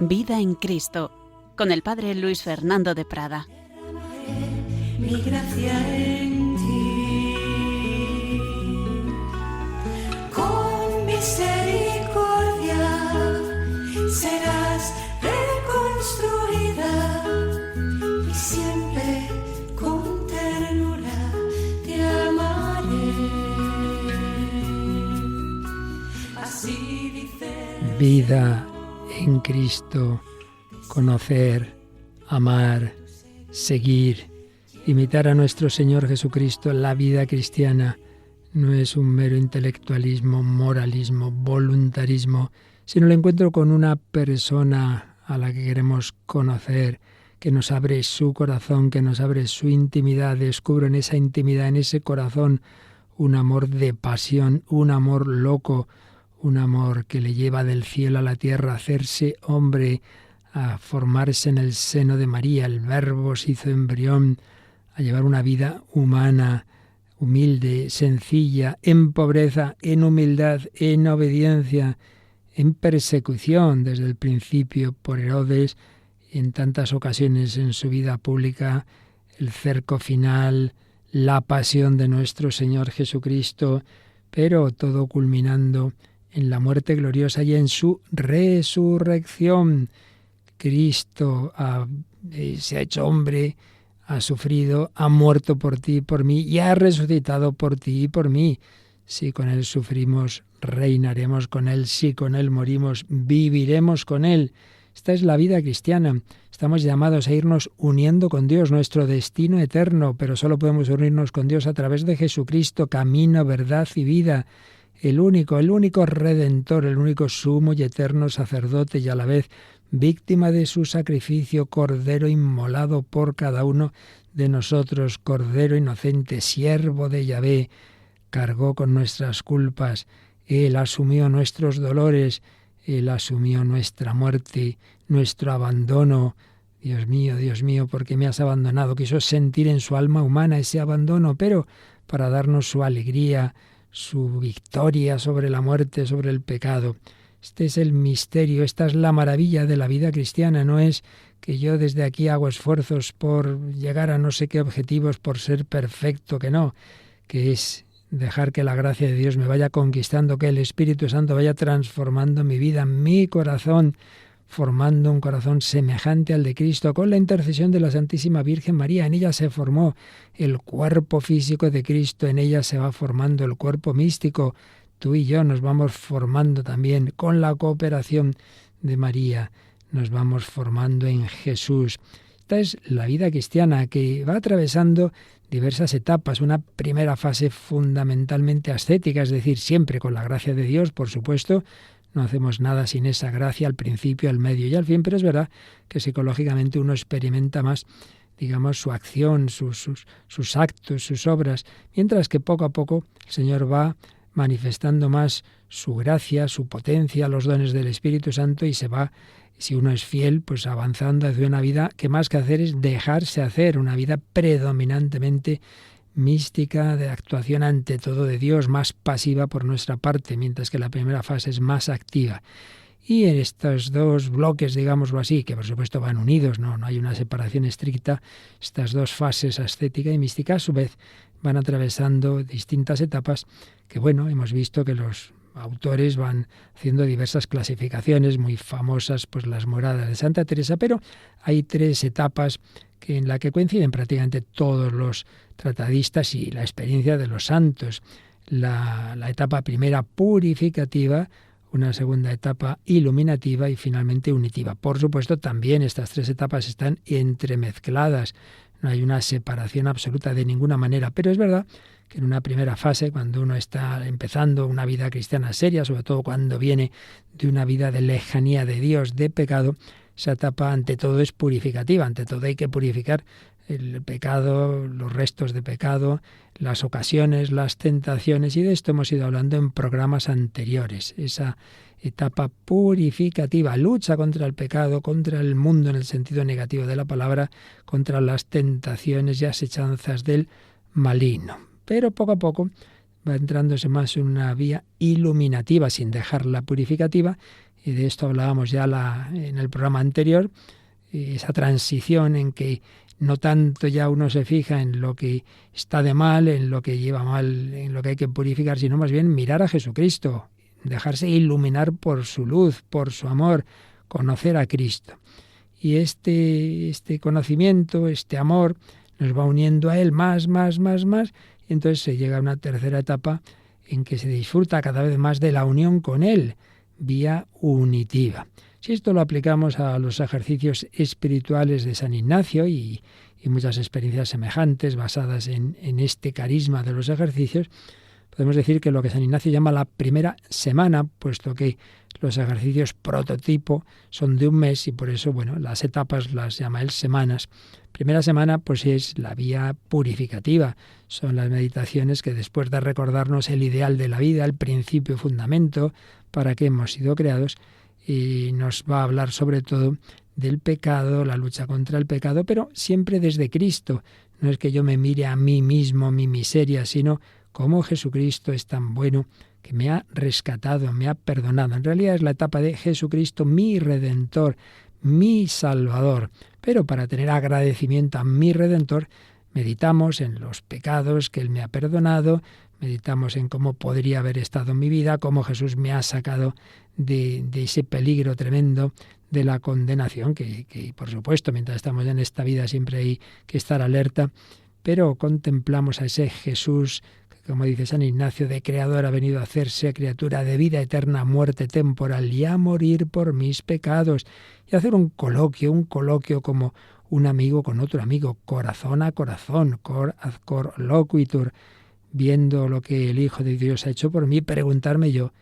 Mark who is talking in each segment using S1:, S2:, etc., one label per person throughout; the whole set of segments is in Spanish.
S1: Vida en Cristo, con el Padre Luis Fernando de Prada.
S2: Mi gracia en ti, con misericordia serás reconstruida y siempre con ternura te amaré. Así dice.
S3: Vida en Cristo, conocer, amar, seguir, imitar a nuestro Señor Jesucristo. La vida cristiana no es un mero intelectualismo, moralismo, voluntarismo, sino el encuentro con una persona a la que queremos conocer, que nos abre su corazón, que nos abre su intimidad. Descubro en esa intimidad, en ese corazón, un amor de pasión, un amor loco, un amor que le lleva del cielo a la tierra, a hacerse hombre, a formarse en el seno de María. El Verbo se hizo embrión, a llevar una vida humana, humilde, sencilla, en pobreza, en humildad, en obediencia, en persecución desde el principio por Herodes, en tantas ocasiones en su vida pública, el cerco final, la pasión de nuestro Señor Jesucristo, pero todo culminando en la muerte gloriosa y en su resurrección. Cristo se ha hecho hombre, ha sufrido, ha muerto por ti y por mí, y ha resucitado por ti y por mí. Si con Él sufrimos, reinaremos con Él. Si con Él morimos, viviremos con Él. Esta es la vida cristiana. Estamos llamados a irnos uniendo con Dios, nuestro destino eterno, pero solo podemos unirnos con Dios a través de Jesucristo, camino, verdad y vida. El único Redentor, el único sumo y eterno sacerdote y a la vez víctima de su sacrificio, cordero inmolado por cada uno de nosotros, cordero inocente, siervo de Yahvé, cargó con nuestras culpas, Él asumió nuestros dolores, Él asumió nuestra muerte, nuestro abandono. Dios mío, ¿por qué me has abandonado? Quiso sentir en su alma humana ese abandono, pero para darnos su alegría, su victoria sobre la muerte, sobre el pecado. Este es el misterio, esta es la maravilla de la vida cristiana. No es que yo desde aquí hago esfuerzos por llegar a no sé qué objetivos, por ser perfecto, que no, que es dejar que la gracia de Dios me vaya conquistando, que el Espíritu Santo vaya transformando mi vida, mi corazón, formando un corazón semejante al de Cristo, con la intercesión de la Santísima Virgen María. En ella se formó el cuerpo físico de Cristo, en ella se va formando el cuerpo místico. Tú y yo nos vamos formando también con la cooperación de María, nos vamos formando en Jesús. Esta es la vida cristiana que va atravesando diversas etapas. Una primera fase fundamentalmente ascética, es decir, siempre con la gracia de Dios, por supuesto. No hacemos nada sin esa gracia al principio, al medio y al fin, pero es verdad que psicológicamente uno experimenta más, digamos, su acción, sus actos, sus obras, mientras que poco a poco el Señor va manifestando más su gracia, su potencia, los dones del Espíritu Santo y se va, si uno es fiel, pues avanzando hacia una vida que más que hacer es dejarse hacer, una vida predominantemente mística, de actuación ante todo de Dios, más pasiva por nuestra parte, mientras que la primera fase es más activa. Y en estos dos bloques, digámoslo así, que por supuesto van unidos, no hay una separación estricta, estas dos fases, ascética y mística, a su vez van atravesando distintas etapas que, bueno, hemos visto que los autores van haciendo diversas clasificaciones muy famosas, pues las moradas de Santa Teresa, pero hay tres etapas en la que coinciden prácticamente todos los tratadistas y la experiencia de los santos. La etapa primera purificativa, una segunda etapa iluminativa y finalmente unitiva. Por supuesto, también estas tres etapas están entremezcladas. No hay una separación absoluta de ninguna manera, pero es verdad que en una primera fase, cuando uno está empezando una vida cristiana seria, sobre todo cuando viene de una vida de lejanía de Dios, de pecado, esa etapa ante todo es purificativa, ante todo hay que purificar el pecado, los restos de pecado, las ocasiones, las tentaciones, y de esto hemos ido hablando en programas anteriores. Esa etapa purificativa, lucha contra el pecado, contra el mundo en el sentido negativo de la palabra, contra las tentaciones y asechanzas del maligno. Pero poco a poco va entrándose más en una vía iluminativa, sin dejar la purificativa, y de esto hablábamos ya en el programa anterior, esa transición en que no tanto ya uno se fija en lo que está de mal, en lo que lleva mal, en lo que hay que purificar, sino más bien mirar a Jesucristo, dejarse iluminar por su luz, por su amor, conocer a Cristo. Y este conocimiento, este amor, nos va uniendo a Él más, y entonces se llega a una tercera etapa en que se disfruta cada vez más de la unión con Él, vía unitiva. Si esto lo aplicamos a los ejercicios espirituales de San Ignacio y muchas experiencias semejantes basadas en este carisma de los ejercicios, podemos decir que lo que San Ignacio llama la primera semana, puesto que los ejercicios prototipo son de un mes y por eso, bueno, las etapas las llama él semanas. Primera semana, pues es la vía purificativa. Son las meditaciones que después de recordarnos el ideal de la vida, el principio fundamento para que hemos sido creados, y nos va a hablar sobre todo del pecado, la lucha contra el pecado, pero siempre desde Cristo. No es que yo me mire a mí mismo, mi miseria, sino cómo Jesucristo es tan bueno que me ha rescatado, me ha perdonado. En realidad es la etapa de Jesucristo, mi Redentor, mi Salvador. Pero para tener agradecimiento a mi Redentor, meditamos en los pecados que Él me ha perdonado, meditamos en cómo podría haber estado en mi vida, cómo Jesús me ha sacado de ese peligro tremendo de la condenación, que por supuesto, mientras estamos en esta vida siempre hay que estar alerta, pero contemplamos a ese Jesús, que, como dice San Ignacio, de creador ha venido a hacerse criatura de vida eterna, muerte temporal y a morir por mis pecados, y hacer un coloquio como un amigo con otro amigo, corazón a corazón, cor ad cor loquitur, viendo lo que el Hijo de Dios ha hecho por mí, preguntarme yo,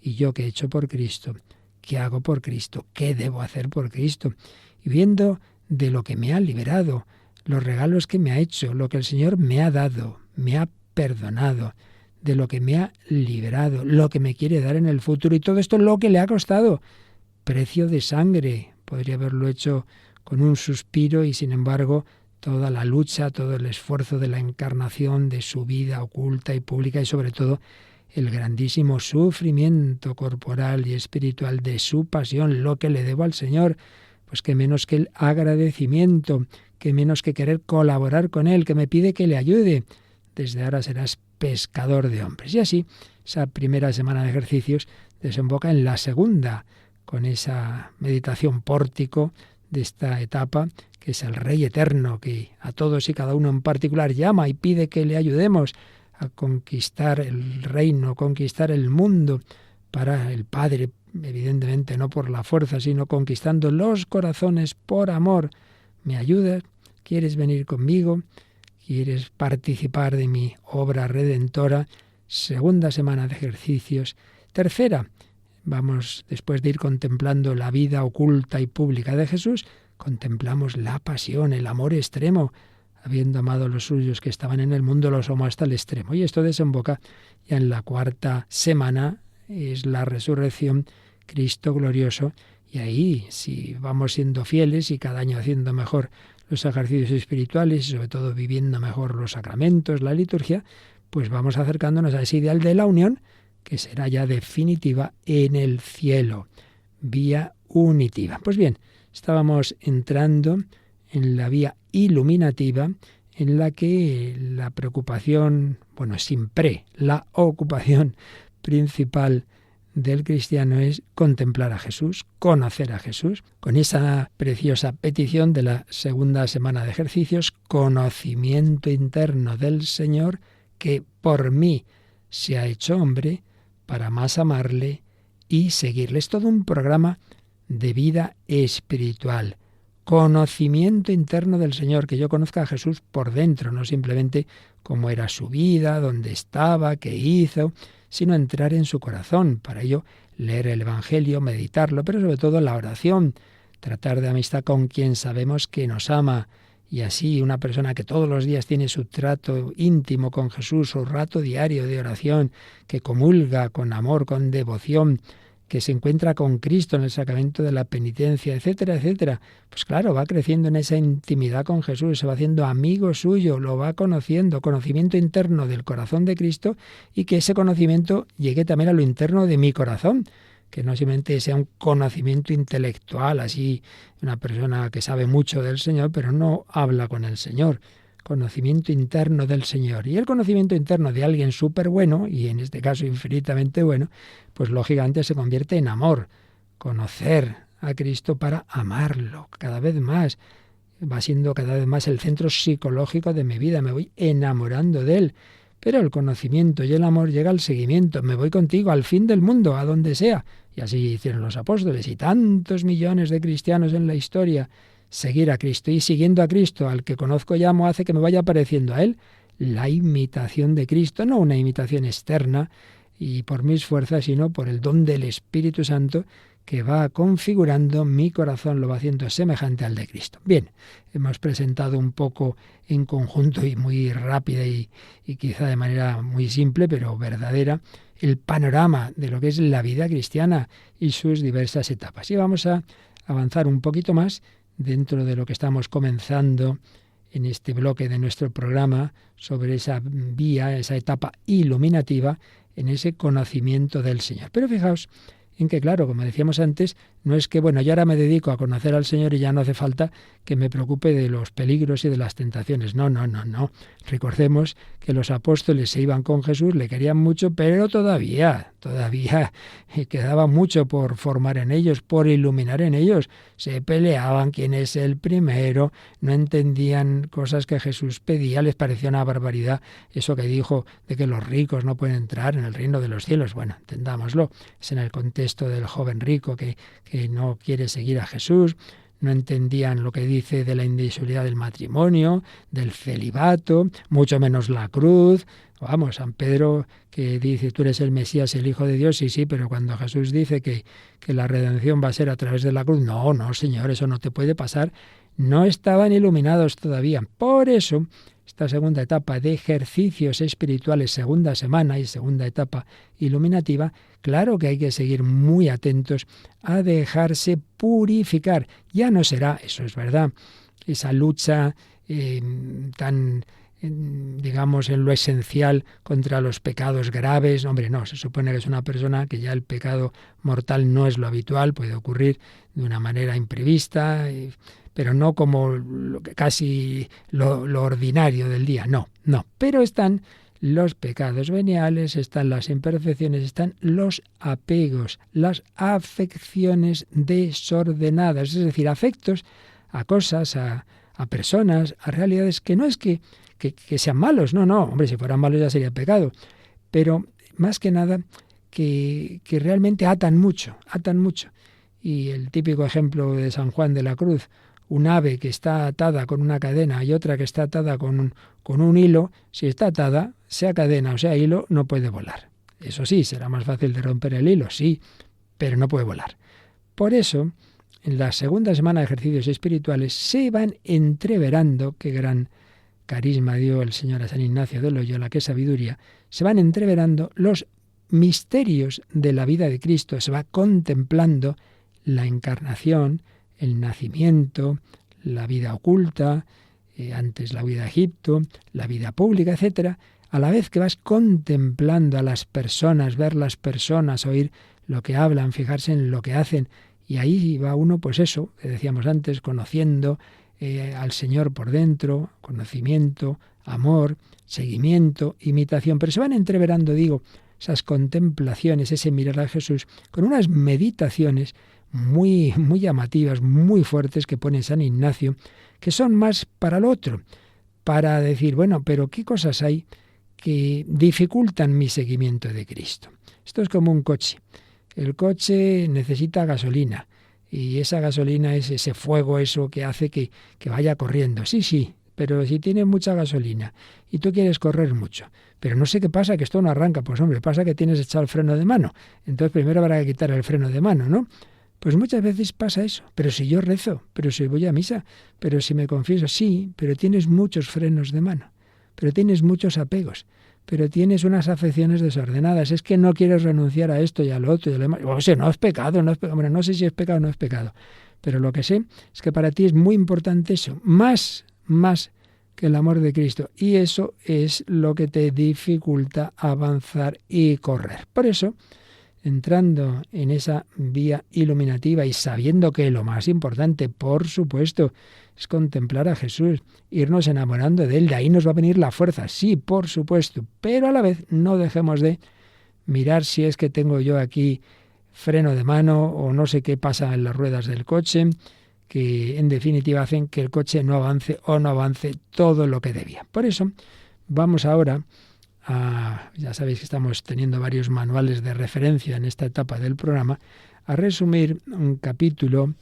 S3: ¿y yo qué he hecho por Cristo? ¿Qué hago por Cristo? ¿Qué debo hacer por Cristo? Y viendo de lo que me ha liberado, los regalos que me ha hecho, lo que el Señor me ha dado, me ha perdonado, de lo que me ha liberado, lo que me quiere dar en el futuro, y todo esto lo que le ha costado, precio de sangre. Podría haberlo hecho con un suspiro y sin embargo toda la lucha, todo el esfuerzo de la encarnación, de su vida oculta y pública y sobre todo el grandísimo sufrimiento corporal y espiritual de su pasión, lo que le debo al Señor, pues que menos que el agradecimiento, que menos que querer colaborar con Él, que me pide que le ayude. Desde ahora serás pescador de hombres. Y así, esa primera semana de ejercicios desemboca en la segunda, con esa meditación pórtico de esta etapa, que es el Rey Eterno, que a todos y cada uno en particular llama y pide que le ayudemos a conquistar el reino, conquistar el mundo para el Padre, evidentemente no por la fuerza, sino conquistando los corazones por amor. ¿Me ayudas? ¿Quieres venir conmigo? ¿Quieres participar de mi obra redentora? Segunda semana de ejercicios. Tercera, vamos, después de ir contemplando la vida oculta y pública de Jesús, contemplamos la pasión, el amor extremo. Habiendo amado a los suyos que estaban en el mundo, los amó hasta el extremo. Y esto desemboca ya en la cuarta semana, es la resurrección, Cristo glorioso. Y ahí, si vamos siendo fieles y cada año haciendo mejor los ejercicios espirituales y sobre todo viviendo mejor los sacramentos, la liturgia, pues vamos acercándonos a ese ideal de la unión que será ya definitiva en el cielo, vía unitiva. Pues bien, estábamos entrando en la vía iluminativa, en la que la preocupación, la ocupación principal del cristiano es contemplar a Jesús, conocer a Jesús, con esa preciosa petición de la segunda semana de ejercicios, conocimiento interno del Señor, que por mí se ha hecho hombre, para más amarle y seguirle. Es todo un programa de vida espiritual. Conocimiento interno del Señor, que yo conozca a Jesús por dentro, no simplemente cómo era su vida, dónde estaba, qué hizo, sino entrar en su corazón. Para ello, leer el Evangelio, meditarlo, pero sobre todo la oración, tratar de amistad con quien sabemos que nos ama. Y así una persona que todos los días tiene su trato íntimo con Jesús, su rato diario de oración, que comulga con amor, con devoción, que se encuentra con Cristo en el sacramento de la penitencia, etcétera, etcétera. Pues claro, va creciendo en esa intimidad con Jesús, se va haciendo amigo suyo, lo va conociendo, conocimiento interno del corazón de Cristo, y que ese conocimiento llegue también a lo interno de mi corazón, que no simplemente sea un conocimiento intelectual, así una persona que sabe mucho del Señor, pero no habla con el Señor. Conocimiento interno del Señor. Y el conocimiento interno de alguien súper bueno, y en este caso infinitamente bueno, pues lógicamente se convierte en amor. Conocer a Cristo para amarlo cada vez más. Va siendo cada vez más el centro psicológico de mi vida. Me voy enamorando de Él. Pero el conocimiento y el amor llega al seguimiento. Me voy contigo al fin del mundo, a donde sea. Y así hicieron los apóstoles y tantos millones de cristianos en la historia. Seguir a Cristo, y siguiendo a Cristo, al que conozco y amo, hace que me vaya pareciendo a Él. La imitación de Cristo, no una imitación externa y por mis fuerzas, sino por el don del Espíritu Santo que va configurando mi corazón, lo va haciendo semejante al de Cristo. Bien, hemos presentado un poco en conjunto y muy rápida y quizá de manera muy simple, pero verdadera, el panorama de lo que es la vida cristiana y sus diversas etapas. Y vamos a avanzar un poquito más dentro de lo que estamos comenzando en este bloque de nuestro programa sobre esa vía, esa etapa iluminativa en ese conocimiento del Señor. Pero fijaos en que, claro, como decíamos antes, no es que, bueno, yo ahora me dedico a conocer al Señor y ya no hace falta que me preocupe de los peligros y de las tentaciones. No. Recordemos que los apóstoles se iban con Jesús, le querían mucho, pero todavía quedaba mucho por formar en ellos, por iluminar en ellos. Se peleaban quién es el primero, no entendían cosas que Jesús pedía, les parecía una barbaridad eso que dijo de que los ricos no pueden entrar en el reino de los cielos. Bueno, entendámoslo, es en el contexto del joven rico que no quiere seguir a Jesús. No entendían lo que dice de la indisolubilidad del matrimonio, del celibato, mucho menos la cruz. Vamos, San Pedro que dice, tú eres el Mesías, el Hijo de Dios, sí, pero cuando Jesús dice que la redención va a ser a través de la cruz, no, Señor, eso no te puede pasar. No estaban iluminados todavía. Por eso, esta segunda etapa de ejercicios espirituales, segunda semana y segunda etapa iluminativa, claro que hay que seguir muy atentos a dejarse purificar. Ya no será, eso es verdad, esa lucha tan, digamos, en lo esencial contra los pecados graves. Hombre, no, se supone que es una persona que ya el pecado mortal no es lo habitual, puede ocurrir de una manera imprevista, pero no como casi lo ordinario del día, no. Pero están los pecados veniales, están las imperfecciones, están los apegos, las afecciones desordenadas, es decir, afectos a cosas, a personas, a realidades que no es que sean malos, no, hombre, si fueran malos ya sería pecado, pero más que nada que realmente atan mucho. Y el típico ejemplo de San Juan de la Cruz, un ave que está atada con una cadena y otra que está atada con un hilo, si está atada, sea cadena o sea hilo, no puede volar. Eso sí, será más fácil de romper el hilo, sí, pero no puede volar. Por eso, en la segunda semana de ejercicios espirituales se van entreverando, qué gran carisma dio el Señor a San Ignacio de Loyola, qué sabiduría, se van entreverando los misterios de la vida de Cristo, se va contemplando la encarnación, el nacimiento, la vida oculta, antes la vida a Egipto, la vida pública, etcétera, a la vez que vas contemplando a las personas, ver las personas, oír lo que hablan, fijarse en lo que hacen, y ahí va uno, pues eso, que decíamos antes, conociendo al Señor por dentro, conocimiento, amor, seguimiento, imitación, pero se van entreverando, digo, esas contemplaciones, ese mirar a Jesús, con unas meditaciones muy llamativas, muy fuertes que pone San Ignacio, que son más para lo otro, para decir, bueno, pero ¿qué cosas hay que dificultan mi seguimiento de Cristo? Esto es como un coche. El coche necesita gasolina y esa gasolina es ese fuego, eso que hace que vaya corriendo. Sí, pero si tienes mucha gasolina y tú quieres correr mucho, pero no sé qué pasa, que esto no arranca, pues hombre, pasa que tienes echado el freno de mano. Entonces primero habrá que quitar el freno de mano, ¿no? Pues muchas veces pasa eso. Pero si yo rezo, pero si voy a misa, pero si me confieso, sí, pero tienes muchos frenos de mano, pero tienes muchos apegos, pero tienes unas afecciones desordenadas. Es que no quieres renunciar a esto y a lo otro y a lo demás. O sea, no es pecado, Hombre, no sé si es pecado o no es pecado, pero lo que sé es que para ti es muy importante eso, más que el amor de Cristo. Y eso es lo que te dificulta avanzar y correr. Por eso, entrando en esa vía iluminativa y sabiendo que lo más importante, por supuesto, es contemplar a Jesús, irnos enamorando de Él, de ahí nos va a venir la fuerza, sí, por supuesto, pero a la vez no dejemos de mirar si es que tengo yo aquí freno de mano o no sé qué pasa en las ruedas del coche, que en definitiva hacen que el coche no avance o no avance todo lo que debía. Por eso vamos ahora ya sabéis que estamos teniendo varios manuales de referencia en esta etapa del programa, a resumir un capítulo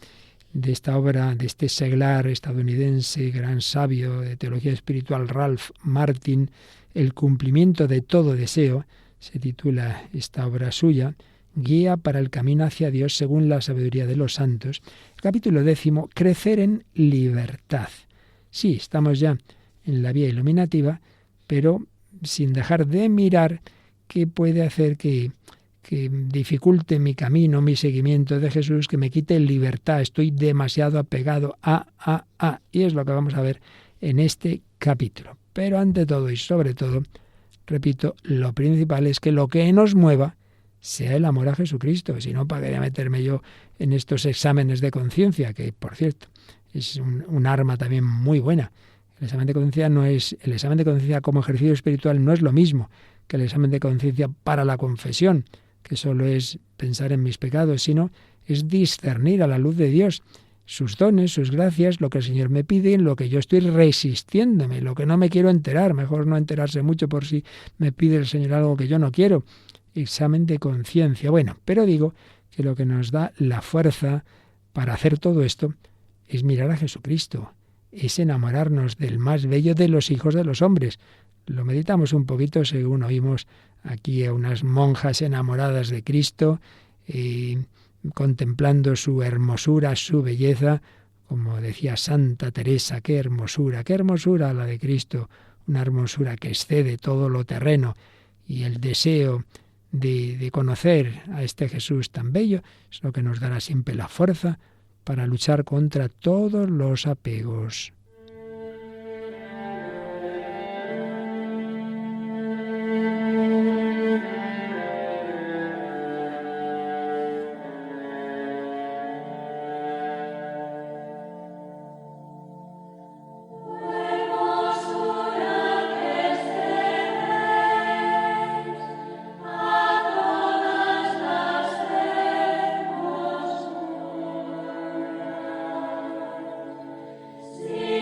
S3: de esta obra de este seglar estadounidense, gran sabio de teología espiritual, Ralph Martin, El cumplimiento de todo deseo, se titula esta obra suya, Guía para el camino hacia Dios según la sabiduría de los santos. El capítulo 10, Crecer en libertad. Sí, estamos ya en la vía iluminativa, pero sin dejar de mirar qué puede hacer que dificulte mi camino, mi seguimiento de Jesús, que me quite libertad. Estoy demasiado apegado a. Y es lo que vamos a ver en este capítulo. Pero ante todo y sobre todo, repito, lo principal es que lo que nos mueva sea el amor a Jesucristo. Si no, ¿para qué meterme yo en estos exámenes de conciencia? Que, por cierto, es un arma también muy buena. El examen de conciencia como ejercicio espiritual no es lo mismo que el examen de conciencia para la confesión, que solo es pensar en mis pecados, sino es discernir a la luz de Dios sus dones, sus gracias, lo que el Señor me pide, en lo que yo estoy resistiéndome, lo que no me quiero enterar, mejor no enterarse mucho por si me pide el Señor algo que yo no quiero. Examen de conciencia. Bueno, pero digo que lo que nos da la fuerza para hacer todo esto es mirar a Jesucristo, es enamorarnos del más bello de los hijos de los hombres. Lo meditamos un poquito según oímos aquí a unas monjas enamoradas de Cristo, contemplando su hermosura, su belleza, como decía Santa Teresa, qué hermosura la de Cristo, una hermosura que excede todo lo terreno, y el deseo de conocer a este Jesús tan bello es lo que nos dará siempre la fuerza para luchar contra todos los apegos.
S2: See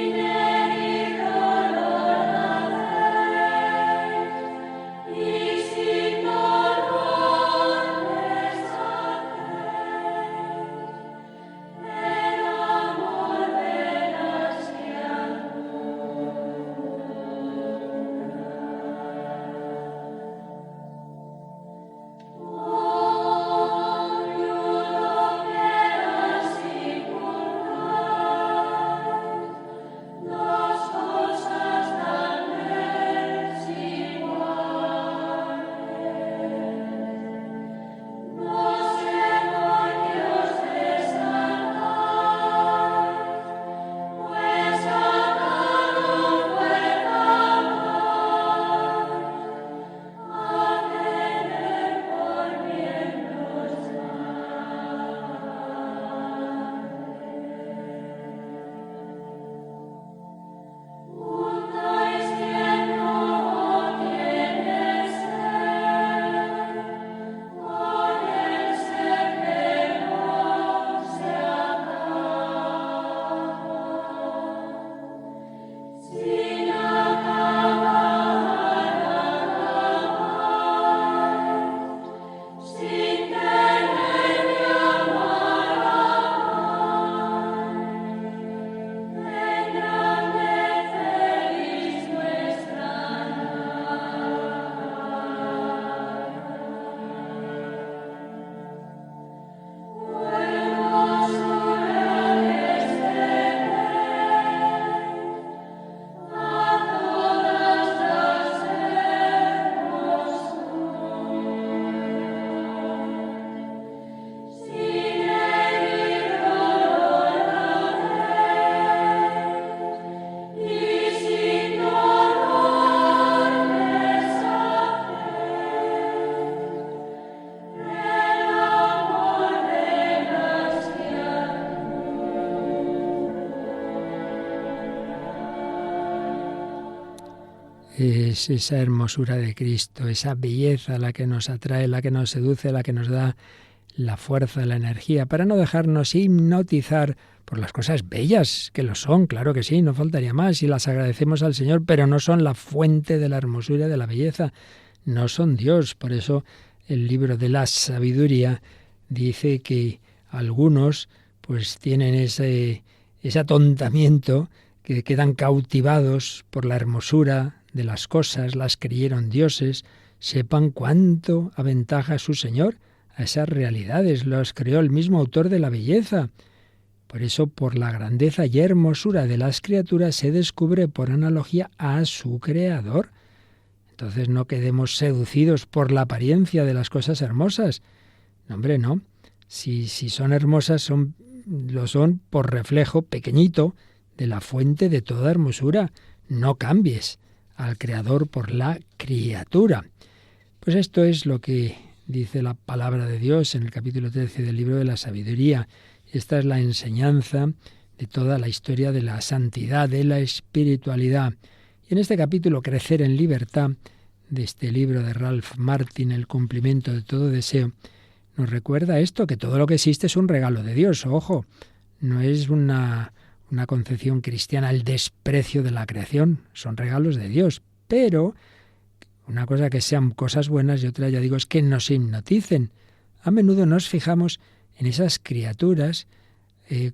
S3: Es esa hermosura de Cristo, esa belleza la que nos atrae, la que nos seduce, la que nos da la fuerza, la energía, para no dejarnos hipnotizar por las cosas bellas, que lo son, claro que sí, no faltaría más, y las agradecemos al Señor, pero no son la fuente de la hermosura y de la belleza, no son Dios. Por eso el libro de la sabiduría dice que algunos pues tienen ese atontamiento, que quedan cautivados por la hermosura de las cosas, las creyeron dioses, sepan cuánto aventaja su Señor a esas realidades, los creó el mismo autor de la belleza. Por eso, por la grandeza y hermosura de las criaturas se descubre por analogía a su Creador. Entonces no quedemos seducidos por la apariencia de las cosas hermosas. No, hombre, no. Si son hermosas, lo son por reflejo pequeñito de la fuente de toda hermosura. No cambies al Creador por la criatura. Pues esto es lo que dice la palabra de Dios en el capítulo 13 del libro de la sabiduría. Esta es la enseñanza de toda la historia de la santidad, de la espiritualidad. Y en este capítulo, Crecer en libertad, de este libro de Ralph Martin, El cumplimiento de todo deseo, nos recuerda esto, que todo lo que existe es un regalo de Dios. Ojo, no es una concepción cristiana el desprecio de la creación, son regalos de Dios. Pero una cosa que sean cosas buenas y otra, ya digo, es que nos hipnoticen. A menudo nos fijamos en esas criaturas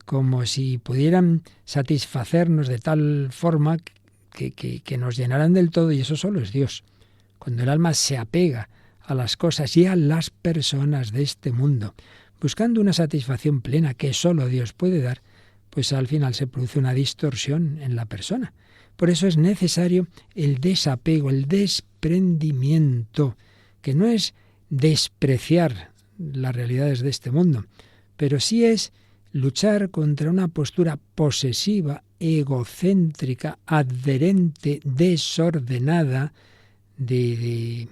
S3: como si pudieran satisfacernos de tal forma que nos llenaran del todo, y eso solo es Dios. Cuando el alma se apega a las cosas y a las personas de este mundo, buscando una satisfacción plena que solo Dios puede dar, pues al final se produce una distorsión en la persona. Por eso es necesario el desapego, el desprendimiento, que no es despreciar las realidades de este mundo, pero sí es luchar contra una postura posesiva, egocéntrica, adherente, desordenada de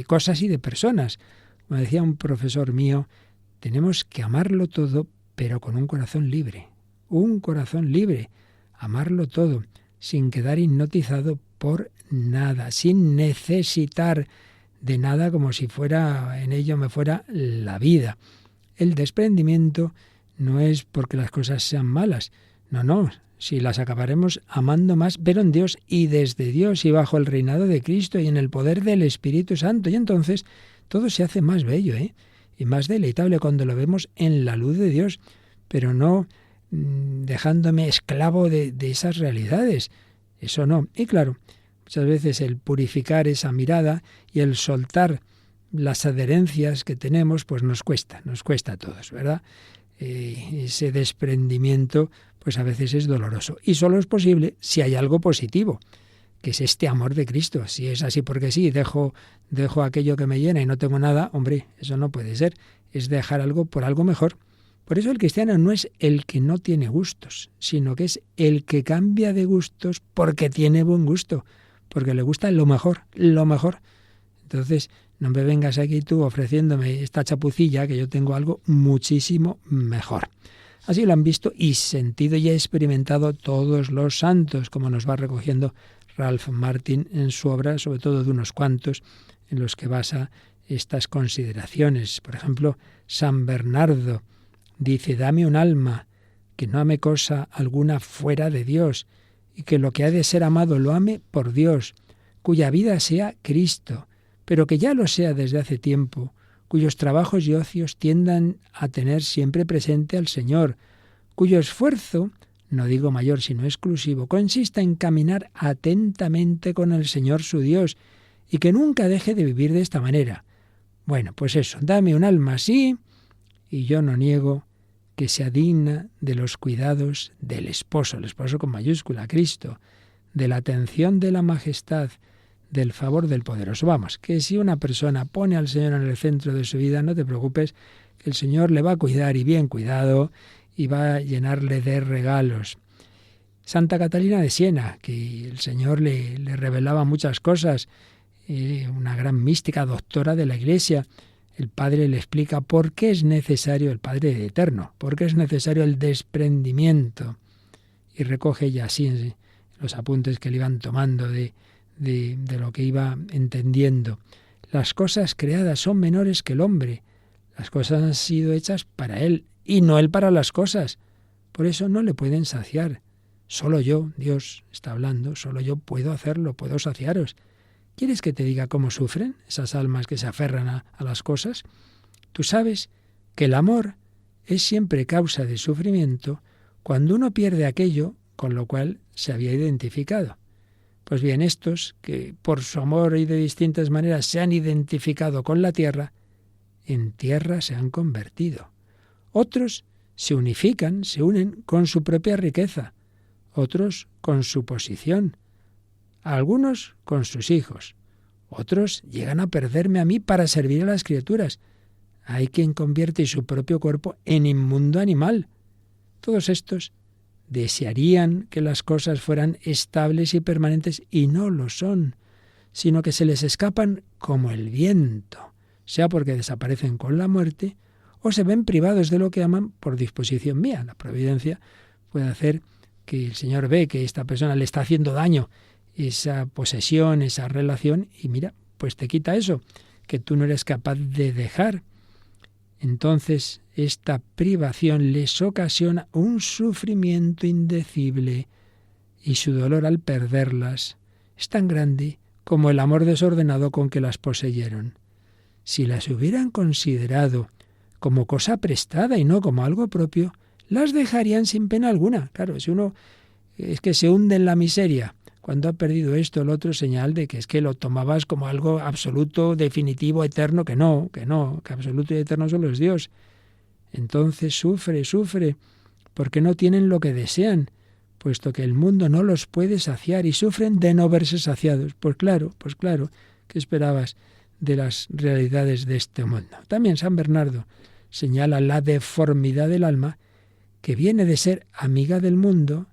S3: cosas y de personas. Como decía un profesor mío, tenemos que amarlo todo, pero con un corazón libre. Un corazón libre, amarlo todo, sin quedar hipnotizado por nada, sin necesitar de nada como si fuera en ello me fuera la vida. El desprendimiento no es porque las cosas sean malas, no, si las acabaremos amando más, pero en Dios y desde Dios y bajo el reinado de Cristo y en el poder del Espíritu Santo. Y entonces todo se hace más bello, y más deleitable cuando lo vemos en la luz de Dios, pero no dejándome esclavo de esas realidades. Eso no. Y claro, muchas veces el purificar esa mirada y el soltar las adherencias que tenemos, pues nos cuesta a todos, ¿verdad? Ese desprendimiento, pues a veces es doloroso. Y solo es posible si hay algo positivo, que es este amor de Cristo. Si es así porque sí, dejo aquello que me llena y no tengo nada, hombre, eso no puede ser. Es dejar algo por algo mejor. Por eso el cristiano no es el que no tiene gustos, sino que es el que cambia de gustos porque tiene buen gusto, porque le gusta lo mejor. Entonces, no me vengas aquí tú ofreciéndome esta chapucilla, que yo tengo algo muchísimo mejor. Así lo han visto y sentido y experimentado todos los santos, como nos va recogiendo Ralph Martin en su obra, sobre todo de unos cuantos, en los que basa estas consideraciones. Por ejemplo, San Bernardo dice: dame un alma que no ame cosa alguna fuera de Dios, y que lo que ha de ser amado lo ame por Dios, cuya vida sea Cristo, pero que ya lo sea desde hace tiempo, cuyos trabajos y ocios tiendan a tener siempre presente al Señor, cuyo esfuerzo, no digo mayor sino exclusivo, consista en caminar atentamente con el Señor su Dios, y que nunca deje de vivir de esta manera. Bueno, pues eso, dame un alma así, y yo no niego que sea digna de los cuidados del esposo, el esposo con mayúscula, Cristo, de la atención de la majestad, del favor del poderoso. Vamos, que si una persona pone al Señor en el centro de su vida, no te preocupes, que el Señor le va a cuidar, y bien cuidado, y va a llenarle de regalos. Santa Catalina de Siena, que el Señor le revelaba muchas cosas, una gran mística, doctora de la Iglesia. El Padre le explica por qué es necesario, el Padre eterno, por qué es necesario el desprendimiento. Y recoge ya así en los apuntes que le iban tomando de de lo que iba entendiendo. Las cosas creadas son menores que el hombre. Las cosas han sido hechas para él y no él para las cosas. Por eso no le pueden saciar. Solo yo, Dios está hablando, solo yo puedo hacerlo, puedo saciaros. ¿Quieres que te diga cómo sufren esas almas que se aferran a las cosas? Tú sabes que el amor es siempre causa de sufrimiento cuando uno pierde aquello con lo cual se había identificado. Pues bien, estos que por su amor y de distintas maneras se han identificado con la tierra, en tierra se han convertido. Otros se unifican, se unen con su propia riqueza, otros con su posición, algunos con sus hijos, otros llegan a perderme a mí para servir a las criaturas. Hay quien convierte su propio cuerpo en inmundo animal. Todos estos desearían que las cosas fueran estables y permanentes y no lo son, sino que se les escapan como el viento, sea porque desaparecen con la muerte o se ven privados de lo que aman por disposición mía. La providencia puede hacer que el Señor ve que esta persona le está haciendo daño, esa posesión, esa relación, y mira, pues te quita eso, que tú no eres capaz de dejar. Entonces, esta privación les ocasiona un sufrimiento indecible y su dolor al perderlas es tan grande como el amor desordenado con que las poseyeron. Si las hubieran considerado como cosa prestada y no como algo propio, las dejarían sin pena alguna. Claro, si uno es que se hunde en la miseria cuando ha perdido esto o lo otro, señal de que es que lo tomabas como algo absoluto, definitivo, eterno, que absoluto y eterno solo es Dios. Entonces sufre, porque no tienen lo que desean, puesto que el mundo no los puede saciar y sufren de no verse saciados. Pues claro, ¿qué esperabas de las realidades de este mundo? También San Bernardo señala la deformidad del alma, que viene de ser amiga del mundo,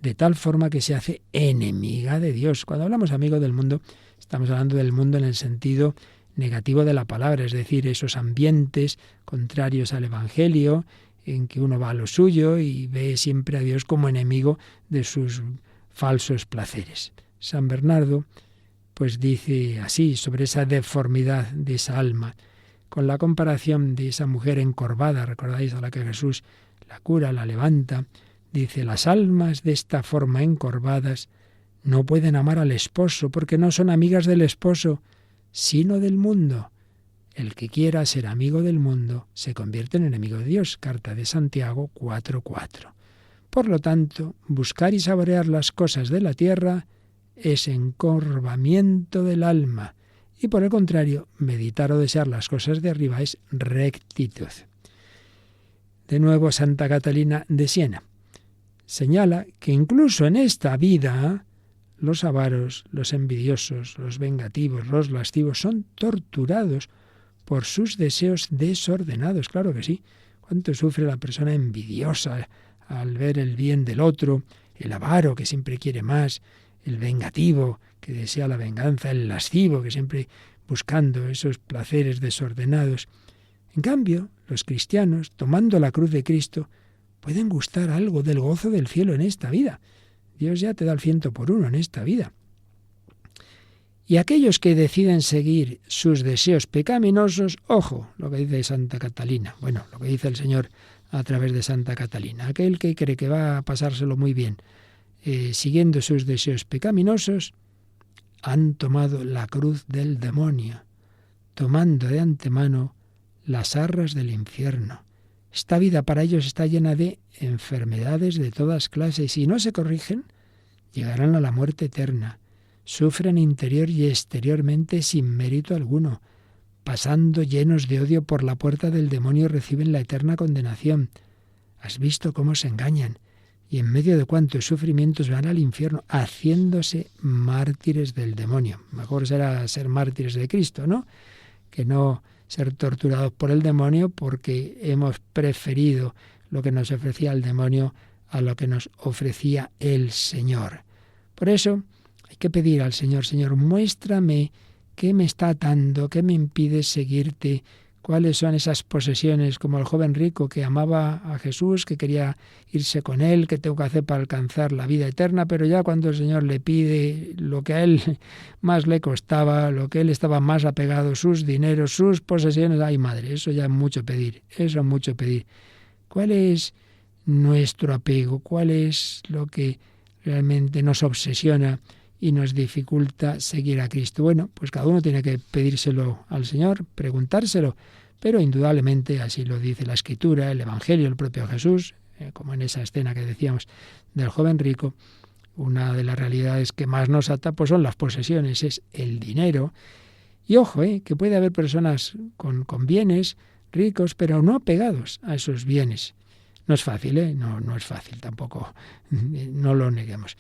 S3: de tal forma que se hace enemiga de Dios. Cuando hablamos amigo del mundo, estamos hablando del mundo en el sentido negativo de la palabra, es decir, esos ambientes contrarios al Evangelio, en que uno va a lo suyo y ve siempre a Dios como enemigo de sus falsos placeres. San Bernardo pues dice así sobre esa deformidad de esa alma, con la comparación de esa mujer encorvada, recordáis, a la que Jesús la cura, la levanta. Dice, las almas de esta forma encorvadas no pueden amar al esposo porque no son amigas del esposo, sino del mundo. El que quiera ser amigo del mundo se convierte en enemigo de Dios. Carta de Santiago 4:4. Por lo tanto, buscar y saborear las cosas de la tierra es encorvamiento del alma, y por el contrario, meditar o desear las cosas de arriba es rectitud. De nuevo, Santa Catalina de Siena señala que incluso en esta vida los avaros, los envidiosos, los vengativos, los lascivos son torturados por sus deseos desordenados. Claro que sí. ¿Cuánto sufre la persona envidiosa al ver el bien del otro? El avaro, que siempre quiere más. El vengativo, que desea la venganza. El lascivo, que siempre buscando esos placeres desordenados. En cambio, los cristianos, tomando la cruz de Cristo, pueden gustar algo del gozo del cielo en esta vida. Dios ya te da el 100% en esta vida. Y aquellos que deciden seguir sus deseos pecaminosos, ojo, lo que dice Santa Catalina, lo que dice el Señor a través de Santa Catalina, aquel que cree que va a pasárselo muy bien siguiendo sus deseos pecaminosos, han tomado la cruz del demonio, tomando de antemano las arras del infierno. Esta vida para ellos está llena de enfermedades de todas clases y si no se corrigen, llegarán a la muerte eterna. Sufren interior y exteriormente sin mérito alguno. Pasando llenos de odio por la puerta del demonio reciben la eterna condenación. ¿Has visto cómo se engañan? Y en medio de cuántos sufrimientos van al infierno, haciéndose mártires del demonio. Mejor será ser mártires de Cristo, ¿no? Que no ser torturados por el demonio porque hemos preferido lo que nos ofrecía el demonio a lo que nos ofrecía el Señor. Por eso hay que pedir al Señor, Señor, muéstrame qué me está atando, qué me impide seguirte, ¿Cuáles son esas posesiones como el joven rico que amaba a Jesús, que quería irse con él, que tengo que hacer para alcanzar la vida eterna? Pero ya cuando el Señor le pide lo que a él más le costaba, lo que él estaba más apegado, sus dineros, sus posesiones, ¡ay madre! Eso ya es mucho pedir, eso es mucho pedir. ¿Cuál es nuestro apego? ¿Cuál es lo que realmente nos obsesiona y nos dificulta seguir a Cristo? Bueno, pues cada uno tiene que pedírselo al Señor, preguntárselo, pero indudablemente así lo dice la Escritura, el Evangelio, el propio Jesús, como en esa escena que decíamos del joven rico. Una de las realidades que más nos ata pues son las posesiones, es el dinero. Y ojo, que puede haber personas con bienes ricos, pero no apegados a esos bienes. No es fácil, no es fácil tampoco, no lo neguemos.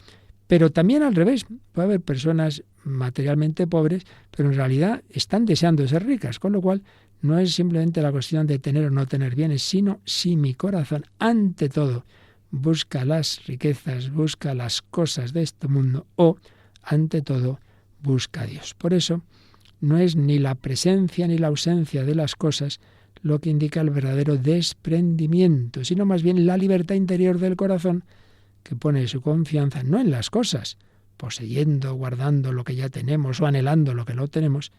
S3: Pero también al revés, puede haber personas materialmente pobres, pero en realidad están deseando ser ricas, con lo cual no es simplemente la cuestión de tener o no tener bienes, sino si mi corazón, ante todo, busca las riquezas, busca las cosas de este mundo, o, ante todo, busca a Dios. Por eso, no es ni la presencia ni la ausencia de las cosas lo que indica el verdadero desprendimiento, sino más bien la libertad interior del corazón, que pone su confianza no en las cosas, poseyendo, guardando lo que ya tenemos o anhelando lo que no tenemos,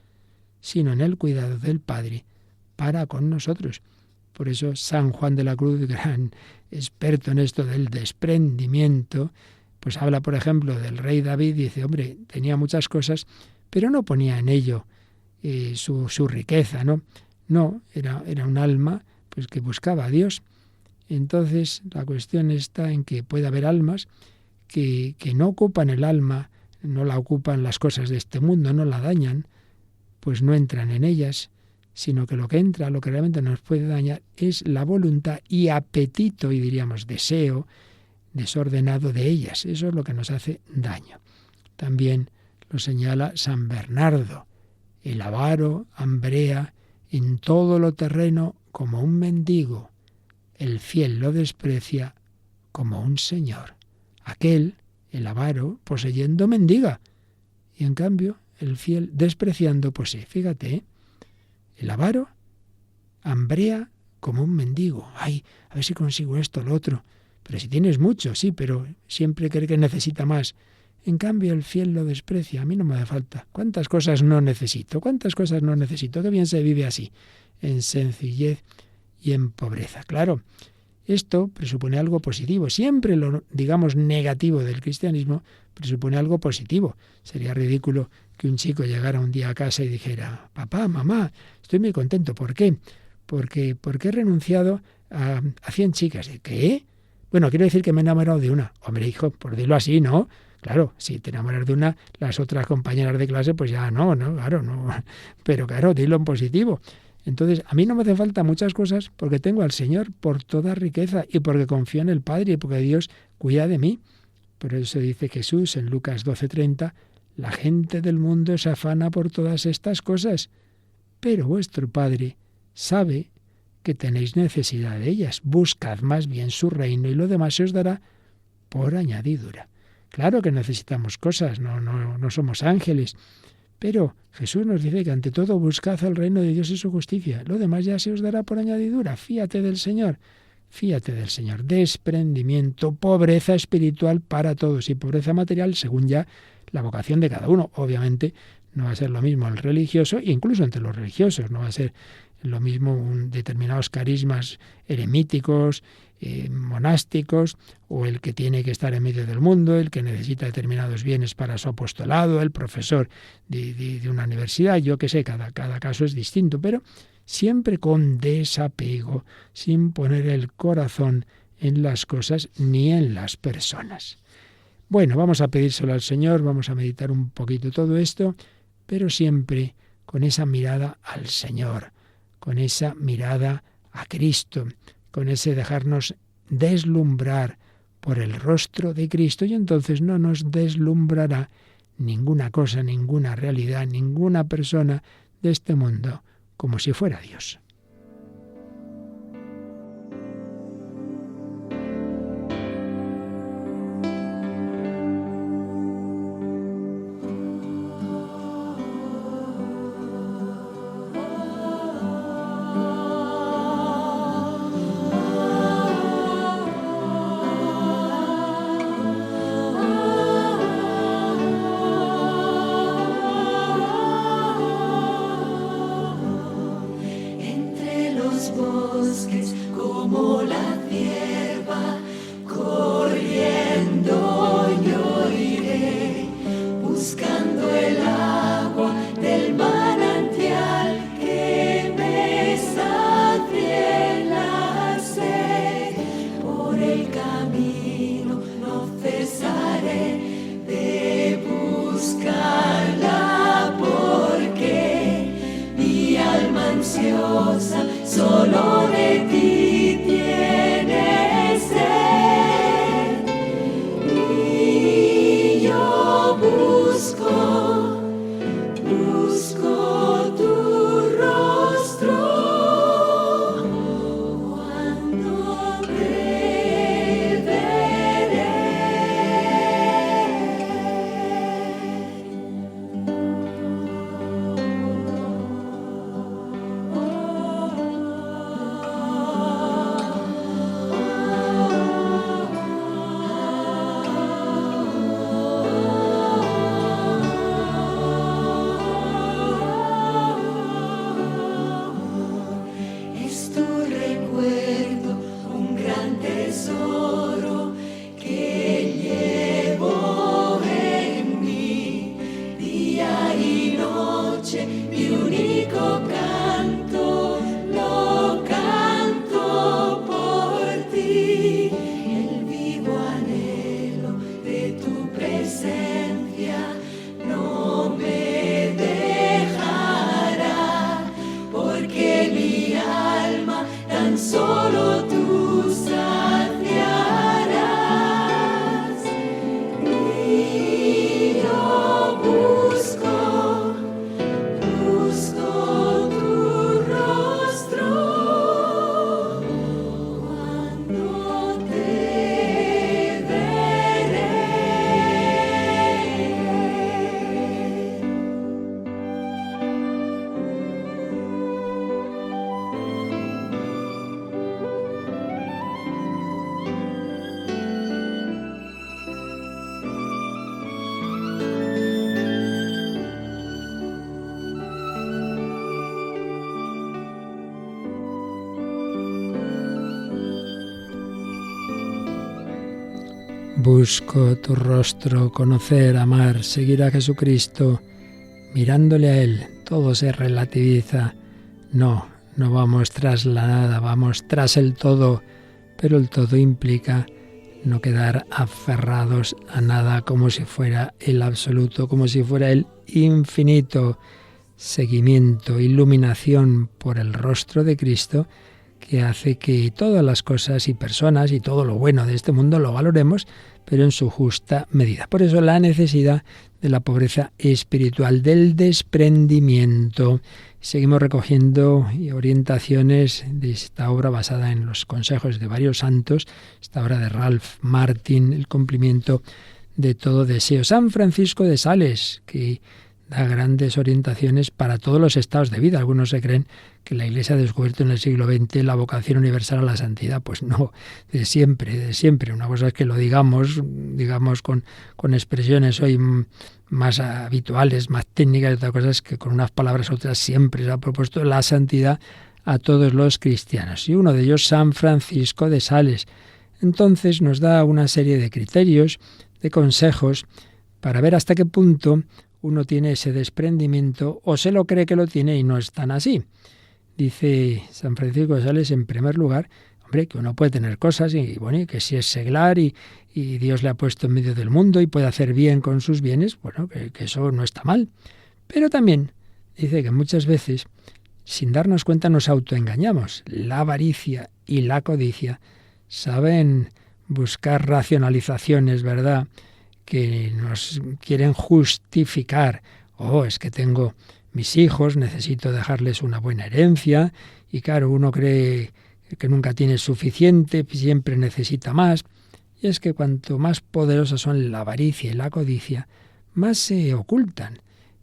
S3: sino en el cuidado del Padre para con nosotros. Por eso San Juan de la Cruz, gran experto en esto del desprendimiento, pues habla, por ejemplo, del rey David, y dice, hombre, tenía muchas cosas, pero no ponía en ello su riqueza, ¿no? No, era un alma pues que buscaba a Dios. Entonces la cuestión está en que puede haber almas que no ocupan el alma, no la ocupan las cosas de este mundo, no la dañan, pues no entran en ellas, sino que lo que entra, lo que realmente nos puede dañar, es la voluntad y apetito, y diríamos deseo, desordenado de ellas. Eso es lo que nos hace daño. También lo señala San Bernardo. El avaro hambrea en todo lo terreno como un mendigo. El fiel lo desprecia como un señor. Aquel, el avaro, poseyendo, mendiga. Y en cambio, el fiel, despreciando, posee. Fíjate, el avaro hambrea como un mendigo. Ay, a ver si consigo esto o lo otro. Pero si tienes mucho, sí, pero siempre cree que necesita más. En cambio, el fiel lo desprecia. A mí no me hace falta. ¿Cuántas cosas no necesito? ¿Cuántas cosas no necesito? Qué bien se vive así, en sencillez y en pobreza. Claro, esto presupone algo positivo. Siempre lo, digamos, negativo del cristianismo presupone algo positivo. Sería ridículo que un chico llegara un día a casa y dijera, papá, mamá, estoy muy contento. ¿Por qué? Porque he renunciado a 100 chicas. ¿Qué? Bueno, quiero decir que me he enamorado de una. Hombre, hijo, por decirlo así, ¿no? Claro, si te enamoras de una, las otras compañeras de clase, pues ya no, claro, no. Pero claro, dilo en positivo. Entonces, a mí no me hace falta muchas cosas porque tengo al Señor por toda riqueza y porque confío en el Padre y porque Dios cuida de mí. Por eso dice Jesús en Lucas 12:30, la gente del mundo se afana por todas estas cosas, pero vuestro Padre sabe que tenéis necesidad de ellas. Buscad más bien su reino y lo demás se os dará por añadidura. Claro que necesitamos cosas, no somos ángeles, pero Jesús nos dice que ante todo buscad el reino de Dios y su justicia. Lo demás ya se os dará por añadidura. Fíate del Señor. Fíate del Señor. Desprendimiento, pobreza espiritual para todos y pobreza material según ya la vocación de cada uno. Obviamente no va a ser lo mismo el religioso, incluso entre los religiosos, no va a ser lo mismo determinados carismas eremíticos, monásticos, o el que tiene que estar en medio del mundo, el que necesita determinados bienes para su apostolado, el profesor de una universidad, yo qué sé, cada caso es distinto, pero siempre con desapego, sin poner el corazón en las cosas ni en las personas. Bueno, vamos a pedírselo al Señor, vamos a meditar un poquito todo esto, pero siempre con esa mirada al Señor, con esa mirada a Cristo, con ese dejarnos deslumbrar por el rostro de Cristo, y entonces no nos deslumbrará ninguna cosa, ninguna realidad, ninguna persona de este mundo como si fuera Dios.
S2: bosques como la cierva, corriendo yo iré, buscando el agua del manantial que me sacie la sed. Por el camino no cesaré de buscarla, porque mi alma ansiosa solo de ti tiene sed. Y yo busco tu rostro cuando te veré. Es tu recuerdo un gran tesoro que llevo en mí, día y noche mi único canto, lo canto por ti. El vivo anhelo de tu presencia no me dejará, porque mi alma tan solo tú saciarás. Y yo busco tu rostro cuando te veré.
S3: Busco tu rostro, conocer, amar, seguir a Jesucristo, mirándole a Él. Todo se relativiza. No vamos tras la nada, vamos tras el todo, pero el todo implica no quedar aferrados a nada como si fuera el absoluto, como si fuera el infinito. Seguimiento, iluminación por el rostro de Cristo, que hace que todas las cosas y personas y todo lo bueno de este mundo lo valoremos, pero en su justa medida. Por eso la necesidad de la pobreza espiritual, del desprendimiento. Seguimos recogiendo orientaciones de esta obra basada en los consejos de varios santos, esta obra de Ralph Martin, el cumplimiento de todo deseo. San Francisco de Sales, que da grandes orientaciones para todos los estados de vida. Algunos se creen que la Iglesia ha descubierto en el siglo XX la vocación universal a la santidad. Pues no, de siempre, de siempre. Una cosa es que lo digamos con expresiones hoy más habituales, más técnicas, y otra cosa es que con unas palabras otras siempre se ha propuesto la santidad a todos los cristianos. Y uno de ellos, San Francisco de Sales. Entonces nos da una serie de criterios, de consejos, para ver hasta qué punto uno tiene ese desprendimiento o se lo cree que lo tiene y no es tan así. Dice San Francisco de Sales, en primer lugar, hombre, que uno puede tener cosas y bueno, y que si es seglar y Dios le ha puesto en medio del mundo y puede hacer bien con sus bienes, bueno, que eso no está mal. Pero también dice que muchas veces, sin darnos cuenta, nos autoengañamos. La avaricia y la codicia saben buscar racionalizaciones, ¿verdad?, que nos quieren justificar. Es que tengo mis hijos, necesito dejarles una buena herencia, y claro, uno cree que nunca tiene suficiente, siempre necesita más. Y es que cuanto más poderosas son la avaricia y la codicia, más se ocultan,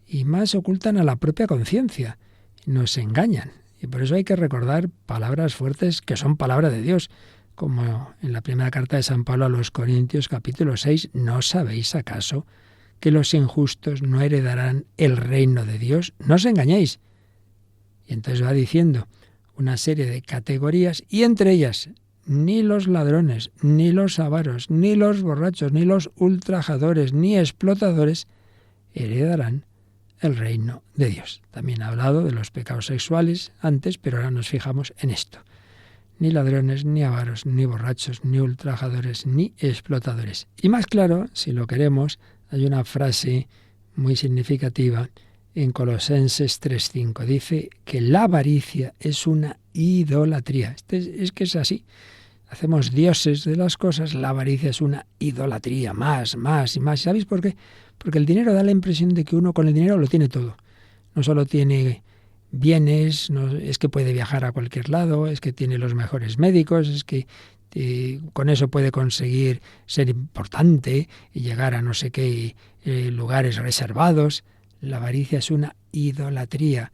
S3: y más ocultan a la propia conciencia, nos engañan. Y por eso hay que recordar palabras fuertes que son palabra de Dios, como en la primera carta de San Pablo a los Corintios, capítulo 6, ¿no sabéis acaso que los injustos no heredarán el reino de Dios? No os engañéis. Y entonces va diciendo, una serie de categorías y entre ellas ni los ladrones, ni los avaros, ni los borrachos, ni los ultrajadores, ni explotadores heredarán el reino de Dios. También ha hablado de los pecados sexuales antes, pero ahora nos fijamos en esto. Ni ladrones, ni avaros, ni borrachos, ni ultrajadores, ni explotadores. Y más claro, si lo queremos, hay una frase muy significativa en Colosenses 3:5. Dice que la avaricia es una idolatría. Es que es así. Hacemos dioses de las cosas, la avaricia es una idolatría, más y más. ¿Sabéis por qué? Porque el dinero da la impresión de que uno con el dinero lo tiene todo. No solo tiene bienes, no, es que puede viajar a cualquier lado, es que tiene los mejores médicos, es que con eso puede conseguir ser importante y llegar a no sé qué lugares reservados. La avaricia es una idolatría.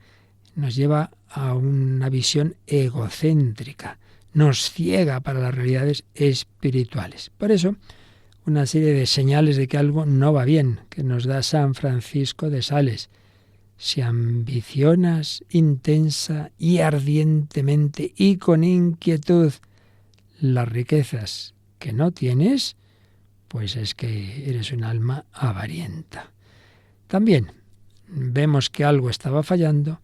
S3: Nos lleva a una visión egocéntrica. Nos ciega para las realidades espirituales. Por eso, una serie de señales de que algo no va bien, que nos da San Francisco de Sales. Si ambicionas intensa y ardientemente y con inquietud las riquezas que no tienes, pues es que eres un alma avarienta. También vemos que algo estaba fallando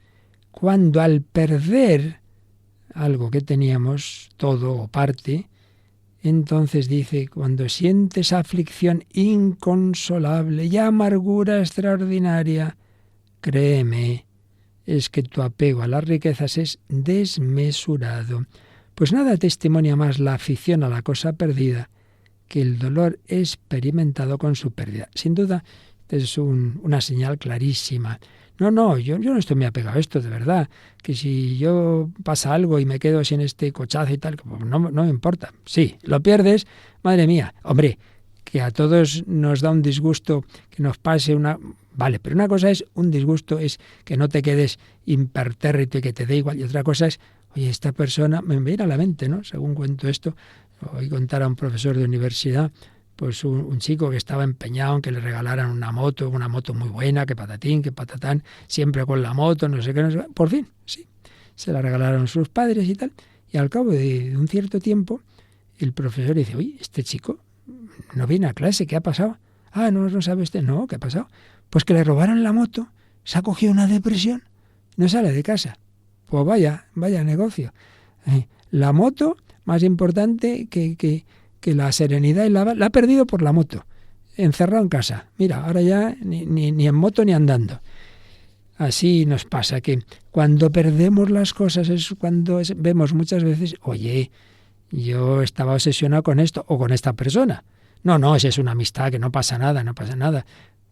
S3: cuando al perder algo que teníamos, todo o parte, entonces dice, cuando sientes aflicción inconsolable y amargura extraordinaria, créeme, es que tu apego a las riquezas es desmesurado. Pues nada testimonia más la afición a la cosa perdida que el dolor experimentado con su pérdida. Sin duda, es una señal clarísima. No, yo no estoy muy apegado a esto, de verdad. Que si yo pasa algo y me quedo sin este cochazo y tal, pues no me importa. Sí, lo pierdes, madre mía. Hombre, que a todos nos da un disgusto que nos pase una... Vale, pero una cosa es, un disgusto es que no te quedes impertérrito y que te dé igual. Y otra cosa es, oye, esta persona, me viene a la mente, ¿no? Según cuento esto, oí contar a un profesor de universidad, pues un chico que estaba empeñado en que le regalaran una moto muy buena, que patatín, que patatán, siempre con la moto, no sé qué. Por fin, sí, se la regalaron sus padres y tal. Y al cabo de un cierto tiempo, el profesor dice, oye, este chico no viene a clase, ¿qué ha pasado? Ah, no sabe usted. No, ¿qué ha pasado? Pues que le robaron la moto, se ha cogido una depresión, no sale de casa. Pues vaya negocio. La moto, más importante que la serenidad y la ha perdido por la moto, encerrado en casa. Mira, ahora ya ni en moto ni andando. Así nos pasa, que cuando perdemos las cosas es cuando vemos muchas veces, oye, yo estaba obsesionado con esto o con esta persona. No, esa es una amistad, que no pasa nada.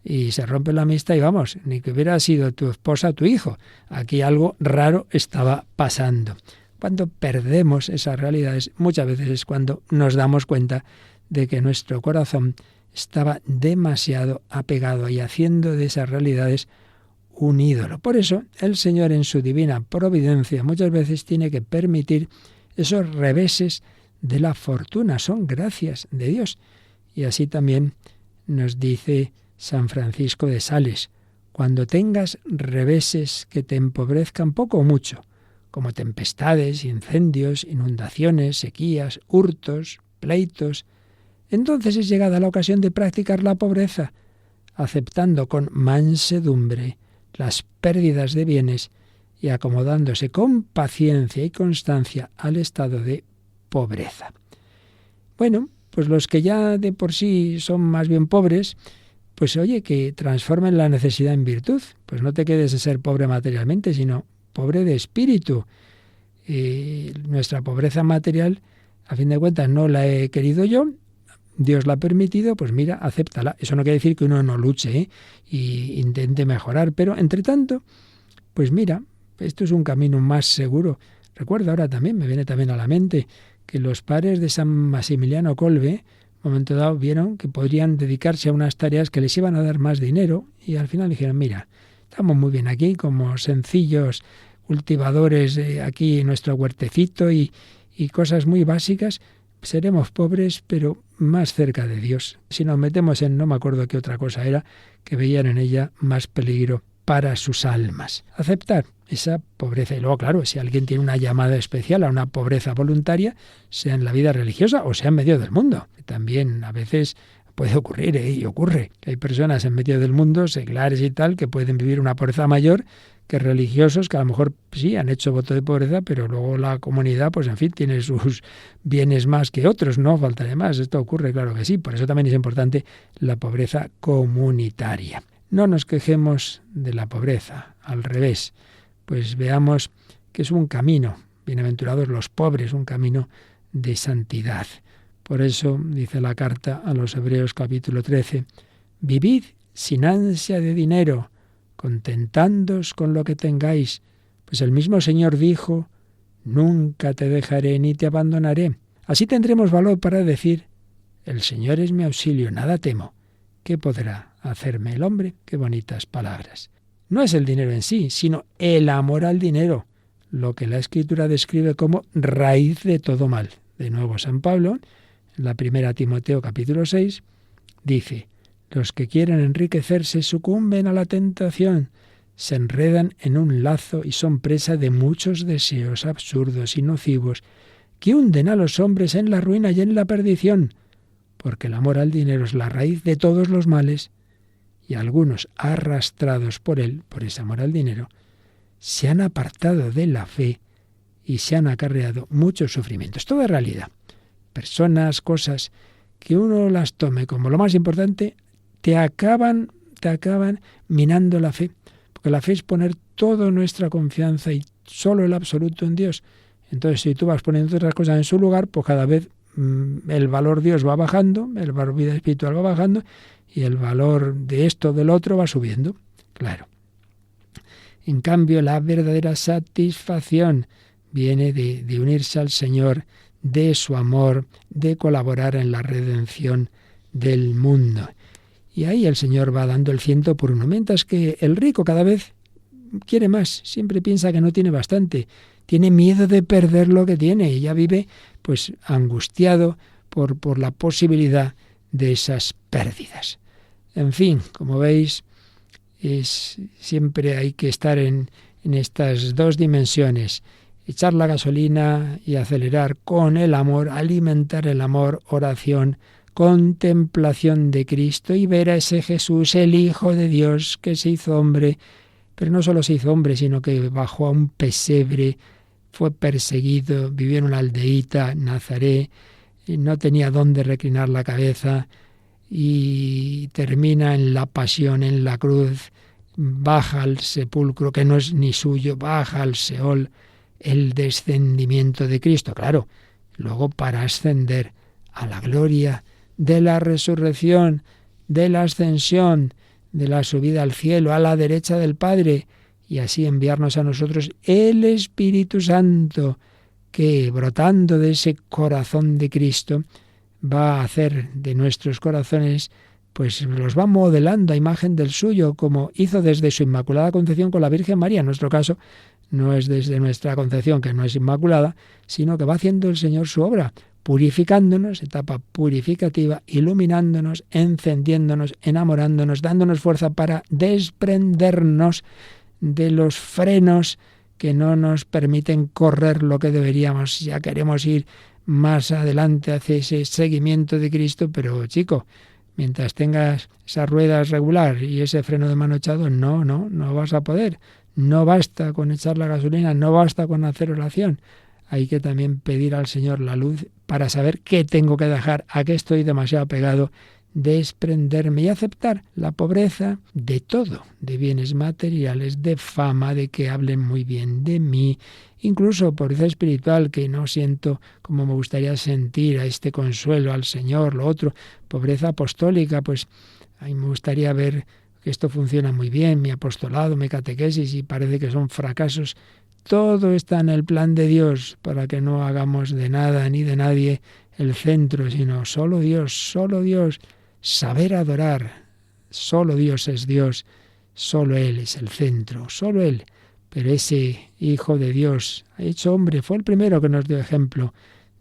S3: Y se rompe la amistad y vamos, ni que hubiera sido tu esposa o tu hijo. Aquí algo raro estaba pasando. Cuando perdemos esas realidades, muchas veces es cuando nos damos cuenta de que nuestro corazón estaba demasiado apegado y haciendo de esas realidades un ídolo. Por eso el Señor, en su divina providencia, muchas veces tiene que permitir esos reveses de la fortuna. Son gracias de Dios. Y así también nos dice San Francisco de Sales, cuando tengas reveses que te empobrezcan poco o mucho, como tempestades, incendios, inundaciones, sequías, hurtos, pleitos, entonces es llegada la ocasión de practicar la pobreza, aceptando con mansedumbre las pérdidas de bienes y acomodándose con paciencia y constancia al estado de pobreza. Bueno, pues los que ya de por sí son más bien pobres, pues oye, que transformen la necesidad en virtud. Pues no te quedes de ser pobre materialmente, sino pobre de espíritu. Nuestra pobreza material, a fin de cuentas, no la he querido yo, Dios la ha permitido, pues mira, acéptala. Eso no quiere decir que uno no luche y intente mejorar, pero entre tanto, pues mira, esto es un camino más seguro. Recuerdo ahora también, me viene también a la mente, que los padres de San Maximiliano Kolbe, en un momento dado, vieron que podrían dedicarse a unas tareas que les iban a dar más dinero y al final dijeron, mira, estamos muy bien aquí como sencillos cultivadores aquí en nuestro huertecito y cosas muy básicas, seremos pobres pero más cerca de Dios. Si nos metemos en no me acuerdo qué otra cosa era, que veían en ella más peligro para sus almas. Aceptar esa pobreza. Y luego, claro, si alguien tiene una llamada especial a una pobreza voluntaria, sea en la vida religiosa o sea en medio del mundo, que también a veces puede ocurrir, y ocurre, que hay personas en medio del mundo, seglares y tal, que pueden vivir una pobreza mayor que religiosos que a lo mejor sí han hecho voto de pobreza, pero luego la comunidad, pues en fin, tiene sus bienes más que otros, no faltaría más. Esto ocurre, claro que sí. Por eso también es importante la pobreza comunitaria. No nos quejemos de la pobreza, al revés. Pues veamos que es un camino, bienaventurados los pobres, un camino de santidad. Por eso dice la carta a los Hebreos capítulo 13, vivid sin ansia de dinero, contentándoos con lo que tengáis, pues el mismo Señor dijo, nunca te dejaré ni te abandonaré. Así tendremos valor para decir, el Señor es mi auxilio, nada temo. ¿Qué podrá hacerme el hombre? Qué bonitas palabras. No es el dinero en sí, sino el amor al dinero, lo que la Escritura describe como raíz de todo mal. De nuevo San Pablo, en la primera Timoteo capítulo 6, dice, los que quieren enriquecerse sucumben a la tentación, se enredan en un lazo y son presa de muchos deseos absurdos y nocivos que hunden a los hombres en la ruina y en la perdición, porque el amor al dinero es la raíz de todos los males, y algunos, arrastrados por él, por ese amor al dinero, se han apartado de la fe y se han acarreado muchos sufrimientos. Toda realidad, personas, cosas, que uno las tome como lo más importante, te acaban minando la fe, porque la fe es poner toda nuestra confianza y solo el absoluto en Dios. Entonces, si tú vas poniendo otras cosas en su lugar, pues cada vez el valor Dios va bajando, el valor vida espiritual va bajando, y el valor de esto, del otro, va subiendo. Claro. En cambio, la verdadera satisfacción viene de unirse al Señor, de su amor, de colaborar en la redención del mundo. Y ahí el Señor va dando el 100 por uno, mientras que el rico cada vez quiere más, siempre piensa que no tiene bastante, tiene miedo de perder lo que tiene y ya vive pues angustiado por la posibilidad de esas pérdidas. En fin, como veis, siempre hay que estar en estas dos dimensiones, echar la gasolina y acelerar con el amor, alimentar el amor, oración, contemplación de Cristo y ver a ese Jesús, el Hijo de Dios, que se hizo hombre, pero no solo se hizo hombre, sino que bajó a un pesebre, fue perseguido, vivió en una aldeíta, Nazaret, no tenía dónde reclinar la cabeza y termina en la pasión, en la cruz, baja al sepulcro que no es ni suyo, baja al Seol, el descendimiento de Cristo, claro, luego para ascender a la gloria de la resurrección, de la ascensión, de la subida al cielo, a la derecha del Padre, y así enviarnos a nosotros el Espíritu Santo, que brotando de ese corazón de Cristo va a hacer de nuestros corazones, pues los va modelando a imagen del suyo, como hizo desde su Inmaculada Concepción con la Virgen María. En nuestro caso no es desde nuestra concepción, que no es inmaculada, sino que va haciendo el Señor su obra, purificándonos, etapa purificativa, iluminándonos, encendiéndonos, enamorándonos, dándonos fuerza para desprendernos de los frenos que no nos permiten correr lo que deberíamos. Ya queremos ir más adelante hacia ese seguimiento de Cristo, pero chico, mientras tengas esas ruedas regular y ese freno de mano echado, no vas a poder. No basta con echar la gasolina, no basta con hacer oración. Hay que también pedir al Señor la luz para saber qué tengo que dejar, a qué estoy demasiado pegado, desprenderme y aceptar la pobreza de todo, de bienes materiales, de fama, de que hablen muy bien de mí, incluso pobreza espiritual, que no siento como me gustaría sentir, a este consuelo al Señor, lo otro, pobreza apostólica, pues a mí me gustaría ver que esto funciona muy bien, mi apostolado, mi catequesis, y parece que son fracasos. Todo está en el plan de Dios para que no hagamos de nada ni de nadie el centro, sino solo Dios, saber adorar. Solo Dios es Dios, solo Él es el centro, solo Él. Pero ese Hijo de Dios, hecho hombre, fue el primero que nos dio ejemplo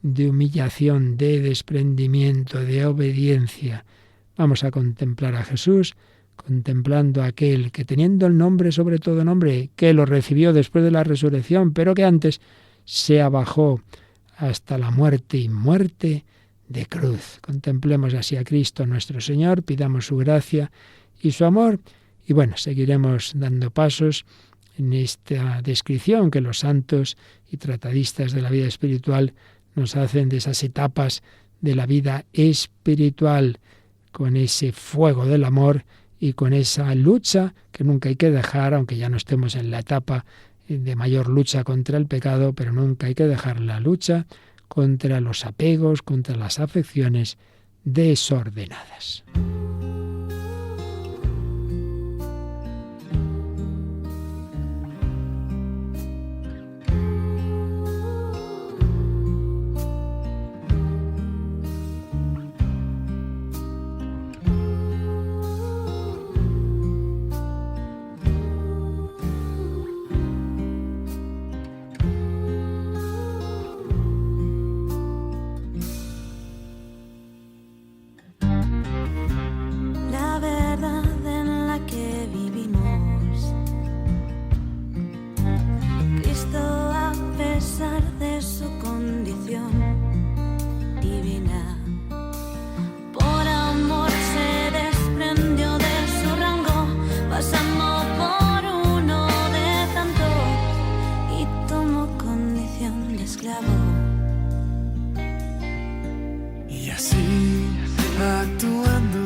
S3: de humillación, de desprendimiento, de obediencia. Vamos a contemplar a Jesús contemplando a aquel que teniendo el nombre sobre todo nombre, que lo recibió después de la resurrección, pero que antes se abajó hasta la muerte y muerte de cruz. Contemplemos así a Cristo nuestro Señor, pidamos su gracia y su amor, y bueno, seguiremos dando pasos en esta descripción que los santos y tratadistas de la vida espiritual nos hacen de esas etapas de la vida espiritual, con ese fuego del amor y con esa lucha que nunca hay que dejar, aunque ya no estemos en la etapa de mayor lucha contra el pecado, pero nunca hay que dejar la lucha contra los apegos, contra las afecciones desordenadas.
S4: La verdad en la que vivimos, Cristo a pesar de su condición divina, por amor se desprendió de su rango, pasando por uno de tanto y tomó condición de esclavo.
S5: Y así, actuando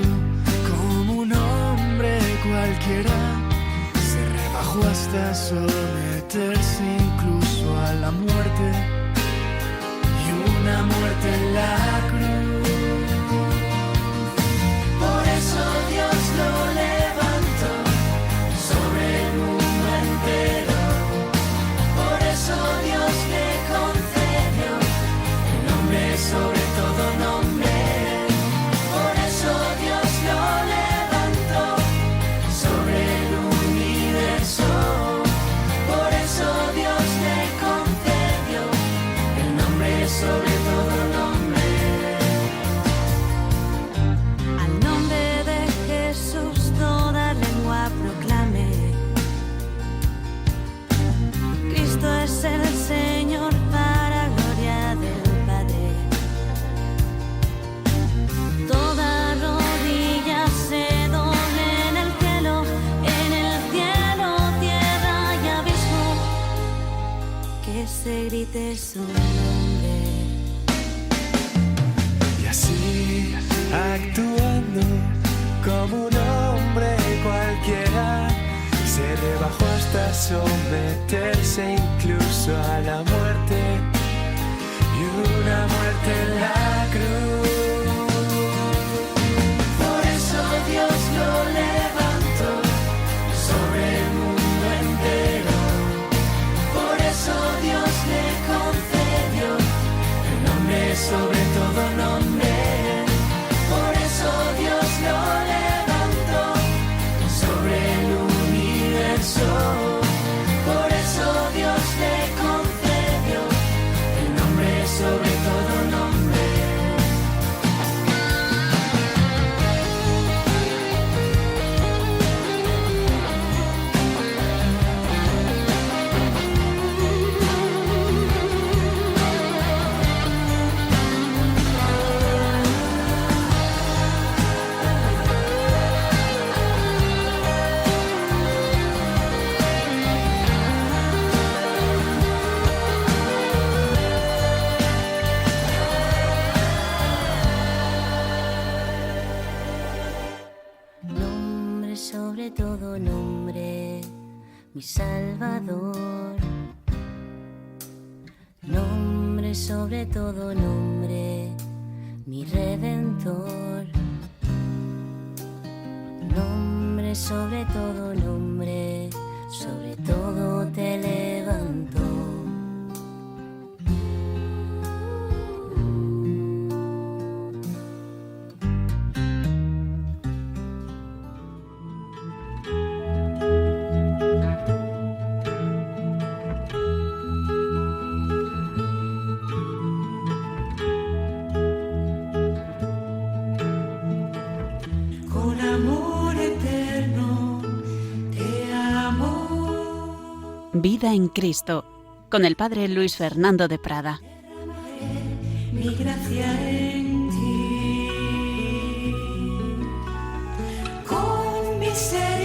S5: como un hombre cualquiera, se rebajó hasta someterse incluso a la muerte, y una muerte en la cruz. Por eso Dios lo levantó sobre el mundo entero. Por eso Dios le concedió el nombre sobre todo nombre. Por eso Dios lo levantó sobre el universo. Por eso Dios le concedió el nombre sobre todo nombre.
S4: Al nombre de Jesús toda lengua proclame, Cristo es el Señor para gloria del Padre. Toda rodilla se doble en el cielo, tierra y abismo, que se grite su nombre.
S5: Y así, actuando como un hombre cualquiera, se rebajó hasta someterse incluso a la muerte, y una muerte en la cruz. Por eso Dios lo levantó sobre el mundo entero. Por eso Dios le concedió el nombre sobre todo nombre. Por eso Dios lo levantó sobre el universo. Por eso Dios le concedió el nombre sobre todo nombre.
S4: Nombre sobre todo nombre, mi Salvador. Nombre sobre todo nombre, mi Redentor. Nombre sobre todo nombre, sobre todo te levantó.
S2: con amor eterno.
S1: Vida en Cristo, con el Padre Luis Fernando de Prada.
S2: Mi gracia en ti, con misericordia